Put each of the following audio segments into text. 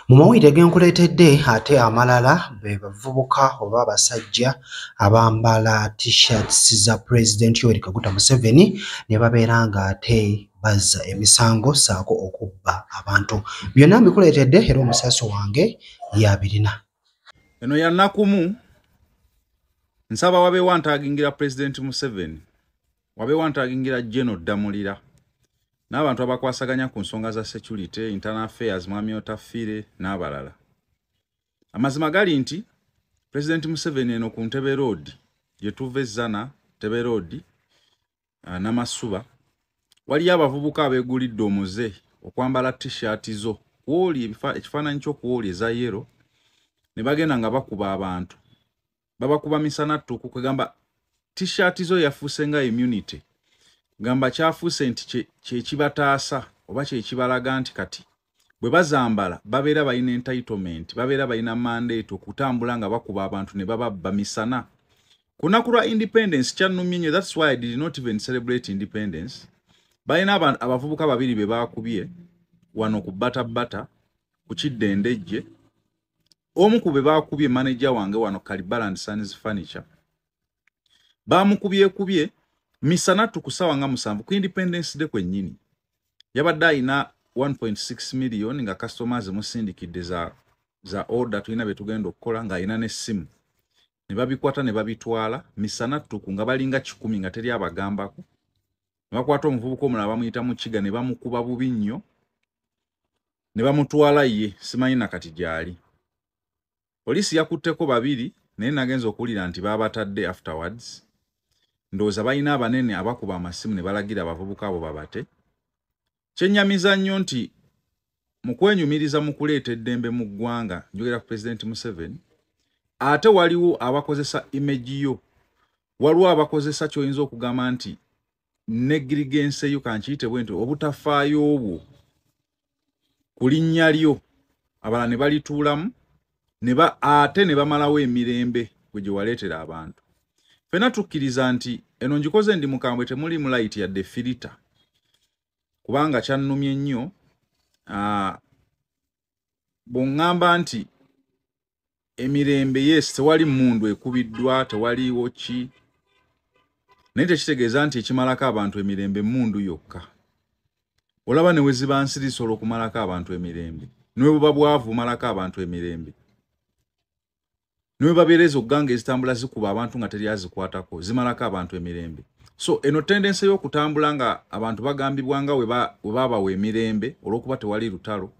Mu mawulire genkuleetedde ate amalala be bavubuka oba abasajja abambala t-shirts za President Yoweri Kaguta Museveni ne babeera ng'ate bazza emisango ssaako okubba abantu. Byonna mbikuleetedde era omusaaso wange y'abirina. Eno ya nnakumu nsaba wabeewo antaagingira President Museveni, wabeewo antaagingira General Damulira n'abantu abakwasaganya ku nsonga za security, internal affairs, Mwami Otafiire n'abalala. Amazima gali nti President Museveni eno ku Ntebe Road gye tuva ezzana Ntebe Road n'Amasuba waliyo abavubuka abeegulidde omuze okwambala t-shirt zo kwoli ekifaananyi ky'okuwoli eza yero ne bagenda nga bakuba abantu. Babakuba misana ttuku kwegamba t-shirt zo yafuuse nga immunity. Gamba kyafuuse nti kye kibataasa oba kye kibalaga nti kati bwe bazambala babeera balina entitlement, babeera balina mandate okutambula nga bakuba abantu ne bababba misana. Ku lunaku lwa independence kyannumye nnyo, that's why I did not even celebrate independence. Balina abavubuka babiri be baakubye wano ku Bata ku Kiddendejje. Omu ku be baakubye manager wange wano Kalibala and Sons Furniture. Baamukubye misana tukusawa nga musanvu ku Independence Day kwennyini. Yabadde ayina 1.6 million nga customers musindikidde za order tulina be tugenda okukola nga ayina n'essimu. Ne babikwata ne babitwala misana tuku nga balinga 10 nga teri abagambako. Ne bakwata omuvubuka omulala bamuyita mu kiga ne bamukuba bubi nnyo. Ne bamutwala ye simanyi nakati gyali. Polisi yakutteko babiri naye nagenza okuwulira nti baabatadde afterwards. Ndowooza balina abanene abakuba amasimu ne balagira abavubuka abo babate. Kyennyamiza nnyo nti mu kwenyumiriza mu kuleeta eddembe mu ggwanga, njogera ku President Museveni, ate waliwo abakozesa image yo, waliwo abakozesa ky'oyinza okugamba nti negligence yo kankiyite bwe nti obutafaayo obwo ku linnya lyo abalala ne balituulamu ate ne bamalawo emirembe gwe gye waleetera abantu. Fena tukkiriza nti eno njikoze ndi mukambwe temuli mu light yadde filter. Kubanga kyannumye nnyo bw'oŋŋamba nti emirembe yes tewali mmundu ekubiddwa tewaliwo ki naye tekitegeeza nti ekimalako abantu emirembe mmundu yokka. Olaba ne weziba nsirisola okumalako abantu emirembe, ne buba bwavu malako abantu emirembe, ne babeereza okuganga ezitambula zikuba abantu nga teri azikwatako zimalako abantu emirembe. So eno tendensi y'okutambula nga abantu bagambibwa nga we babawa emirembe olw'okuba tewali lutalo.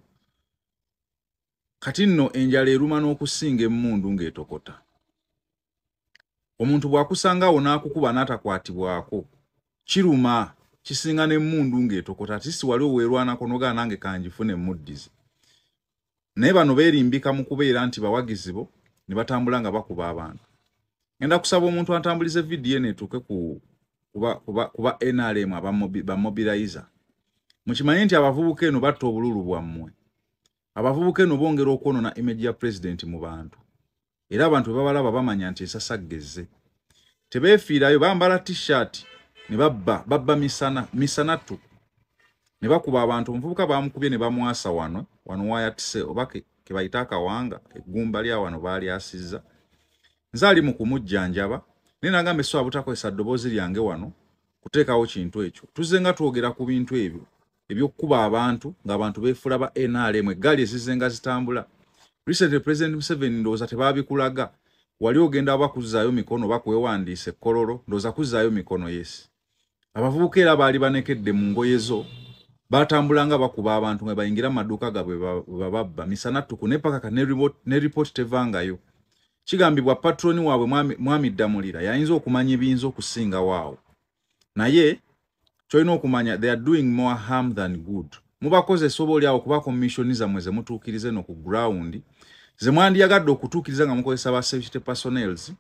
Kati nno enjala eruma n'okusinga emmundu ng'etokota. Omuntu bw'akusangaawo n'akukuba n'atakwatibwako kiruma kisinga n'emmundu ng'etokota. Ati si wali oweerwanako n'ogaa nange kanjifune emuddizi. Naye bano beerimbika mu kubeera nti bawagizi bo ne batambula nga bakuba abantu. Ngenda kusaba omuntu antambulize vidiyo eno etuuke kuba NRM abamobilizer. Mukimanyi nti abavubuka eno batta obululu bwammwe. Abavubuka eno bongera okwonona image ya president mu bantu. Era abantu bwe babalaba bamanya nti esasageze. Tebeefiirayo bambala t-shirt ne babba misana tu. Ne bakuba abantu. Omuvubuka bamukubye ne bamwasa wano wayatise oba ke bayita akawanga eggumba lya wano baali asizza. Nzaali mu kumujjanjaba naye nagambe so abutakozesa ddoboozi lyange wano kuteekawo kintu ekyo. Tuzze nga twogera ku bintu ebyo eby'okkuba abantu ng'abantu beefula ba NRM eggaali ezizze nga zitambula. Recently President Museveni ndowooza tebaabikulaga. Wali ogenda bakuzzaayo mikono bakwewandiise kololo ndowooza kuzzaayo mikono yes. Abavubuka era baali banekedde mu ngoye zo batambulanga bakuba abantu nga bayingira mu maduuka gaabwe bababba misana ttuku ne paka ne report tevangayo. Kigambibwa patroni waabwe Mwami Damulira yayinza okumanya ebiyinza okusinga waawo. Naye kyolina okumanya they are doing more harm than good. Mubakozesa oba oli awo kuba commission zammwe ze mutuukirize no ku ground ze mwandiyagadde okutuukiriza nga mukozesa ba safety personnels.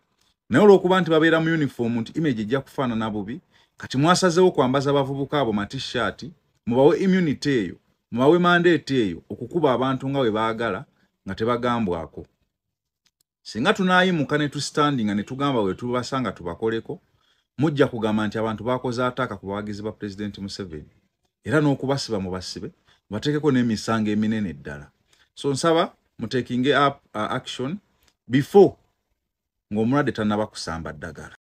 Naye olw'okuba nti babeera mu uniform nti image ejja kufaanana bubi kati mwasazeewo kwambaza abavubuka abo matishaati mubawe immunity eyo mubawe mandate eyo okukuba abantu nga we baagala nga tebagambwako. Singa tunaayimuka ne tustandinga ne tugamba we tubasanga tubakoleko mujja kugamba nti abantu bakoze ataka ku bawagizi ba President Museveni era n'okubasiba mu basibe bateekeko n'emisango eminene ddala. so nsaba mu taking up action before ng'omulwadde tannaba kusamba ddagala.